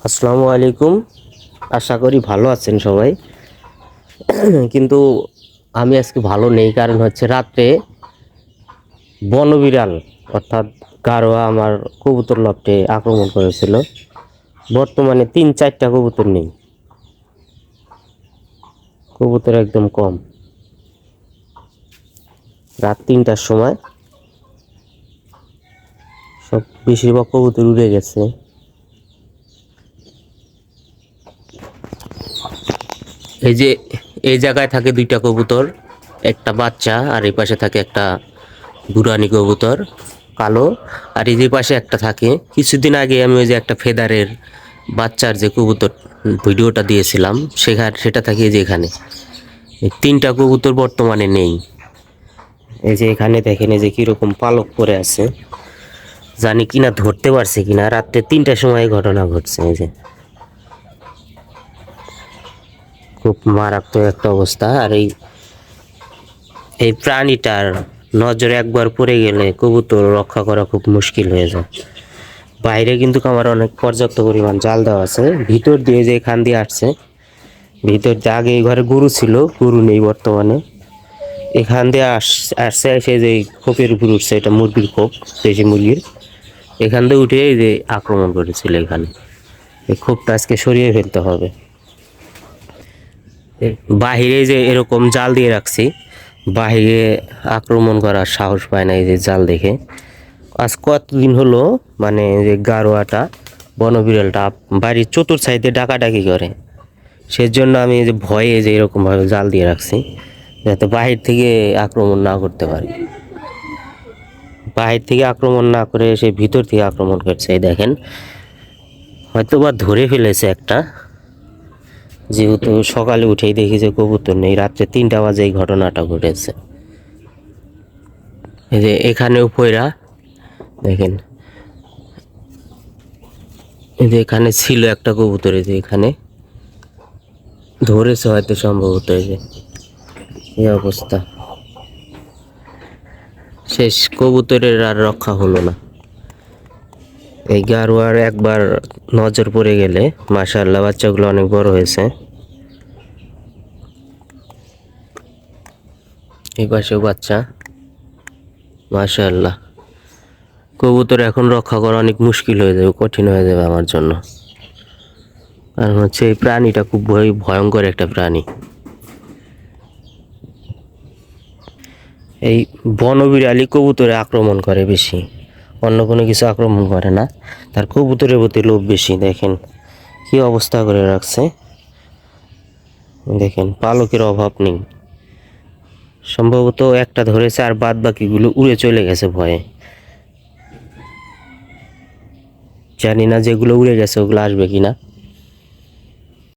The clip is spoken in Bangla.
আসসালামু আলাইকুম। আশা করি ভালো আছেন সবাই। কিন্তু আমি আজকে ভালো নেই, কারণ হচ্ছে রাত্রে বনবিড়াল অর্থাৎ গারোয়া আমার কবুতর লফটে আক্রমণ করেছিল। বর্তমানে 3-4টা কবুতর নেই, কবুতর একদম কম। রাত 3টার সময় সব বেশিরভাগ কবুতর উড়ে গেছে। এই যে এই জায়গায় থাকে 2টা কবুতর, একটা বাচ্চা, আর এই পাশে থাকে একটা দুরানি কবুতর কালো। আর এই যে পাশে একটা থাকে, কিছুদিন আগে আমি ওই যে একটা ফেদারের বাচ্চার যে কবুতর ভিডিওটা দিয়েছিলাম, সেটা থাকে এই যে এখানে। এই 3টা কবুতর বর্তমানে নেই। এই যে এখানে দেখেন এই যে কিরকম পালক করে আছে, জানি কিনা ধরতে পারছে কিনা। রাত্রে 3টার সময় ঘটনা ঘটছে। এই যে খুব মারাত্মক একটা অবস্থা। আর এই প্রাণীটার নজরে একবার পড়ে গেলে কবুতর রক্ষা করা খুব মুশকিল হয়ে যায়। বাইরে কিন্তু আমার অনেক পর্যাপ্ত পরিমাণ জাল দেওয়া আছে। ভিতর দিয়ে যে এখান দিয়ে আসছে, ভিতর দিয়ে আগে এই ঘরে গরু ছিল, গরু নেই বর্তমানে। এখান দিয়ে আসছে, এসে যে খোপের উপর উঠছে, এটা মুরগির খোপ, দেশি মুরগির। এখান দিয়ে উঠে এই যে আক্রমণ করেছিল এখানে। এই খোপটা আজকে সরিয়ে ফেলতে হবে। বাহিরে যে এরকম জাল দিয়ে রাখছি, বাহিরে আক্রমণ করার সাহস পায় না এই যে জাল দেখে। আজ কতদিন হলো মানে যে গারোয়াটা বনবিড়ালটা বাড়ির চতুর সাইডে ডাকাডাকি করে, সেজন্য আমি এই যে ভয়ে যে এরকমভাবে জাল দিয়ে রাখছি, যাতে বাহির থেকে আক্রমণ না করতে পারে। বাহির থেকে আক্রমণ না করে সে ভিতর থেকে আক্রমণ করছে। এই দেখেন, হয়তো বা ধরে ফেলেছে একটা, যেহেতু সকালে উঠেই দেখি যে কবুতর নেই। রাত্রে 3টা বাজে এই ঘটনাটা ঘটেছে। এই যে এখানেও পয়রা দেখেন, এই যে এখানে ছিল একটা কবুতর, এই যে এখানে ধরেছে হয়তো সম্ভবত। এই যে এই অবস্থা, শেষ, কবুতরের আর রক্ষা হলো না। এই গারোয়ার একবার নজর পড়ে গেলে মাশাআল্লাহ বাচ্চাগুলো অনেক বড় হয়েছে। এই পাশেও বাচ্চা, মাশাআল্লাহ। কবুতর এখন রক্ষা করা অনেক মুশকিল হয়ে যাবে, কঠিন হয়ে যাবে আমার জন্য। কারণ হচ্ছে এই প্রাণীটা খুব ভয়ঙ্কর একটা প্রাণী। এই বনবিড়ালি কবুতরে আক্রমণ করে বেশি, অন্য কোনো কিছু আক্রমণ করে না। তার কবুতরের প্রতি লোভ বেশি। দেখেন কি অবস্থা করে রাখছে, দেখেন পালকের অভাব নেই। সম্ভবত একটা ধরেছে, আর বাদ বাকিগুলো উড়ে চলে গেছে ভয়ে। জানি না যেগুলো উড়ে গেছে ওগুলো আসবে কিনা।